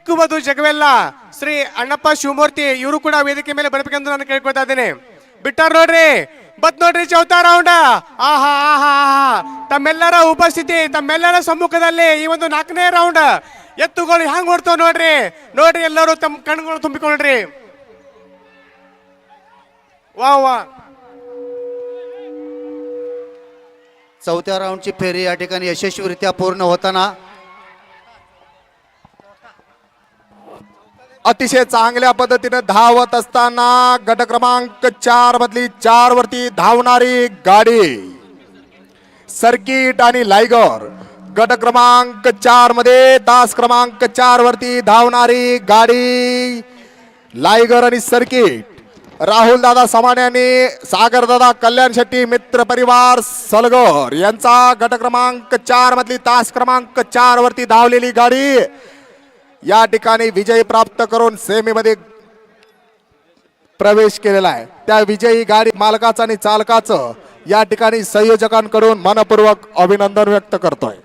ಚಿಕ್ಕುಬದು ಜಗವೆಲ್ಲ ಶ್ರೀ ಅಣ್ಣಪ್ಪ ಶಿವಮೂರ್ತಿ ಇವರು ಕೂಡ ವೇದಿಕೆ ಮೇಲೆ ಬರಬೇಕೆಂದು ನಾನು ಕೇಳ್ಕೊತಾ ಇದ್ದೇನೆ. ಬಿಟ್ಟಾರ್ ನೋಡ್ರಿ, ಬತ್ ನೋಡ್ರಿ ಚೌಥಾ ರೌಂಡ್. ಆಹಾ ಆಹಾ ಆಹಾ, ತಮ್ಮೆಲ್ಲರ ಉಪಸ್ಥಿತಿ, ತಮ್ಮೆಲ್ಲರ ಸಮ್ಮುಖದಲ್ಲಿ ಈ ಒಂದು 4ನೇ ರೌಂಡ್ ಎತ್ತುಗಳು ಹ್ಯಾಂಗ್ ಓಡ್ತಾವ ನೋಡ್ರಿ. ನೋಡ್ರಿ ಎಲ್ಲರೂ ತಮ್ಮ ಕಣ್ಗಳು ತುಂಬಿಕೊಂಡ್ರಿ. वा वा. चौथ्या राऊंडची फेरी या ठिकाणी यशस्वीरित्या पूर्ण होताना अतिशय चांगल्या पद्धतीने धावत असताना गट क्रमांक 4 मधली 4 वरती धावणारी गाडी सर्किट आणि लायगर. गट क्रमांक 4 मध्ये तास क्रमांक 4 वरती धावणारी गाडी लायगर आणि सर्किट. राहुल दादा समाने आणि सागर दादा कल्याण शेट्टी मित्र परिवार सलगर यांचा गट क्रमांक 4 मधली तास क्रमांक 4 वरती धावलेली गाडी या ठिकाणी विजय प्राप्त करून सेमी मध्ये प्रवेश केलेला आहे. त्या विजयी गाडी मालकाचं आणि चालकाचं या ठिकाणी संयोजकांकडून मनपूर्वक अभिनंदन व्यक्त करतोय.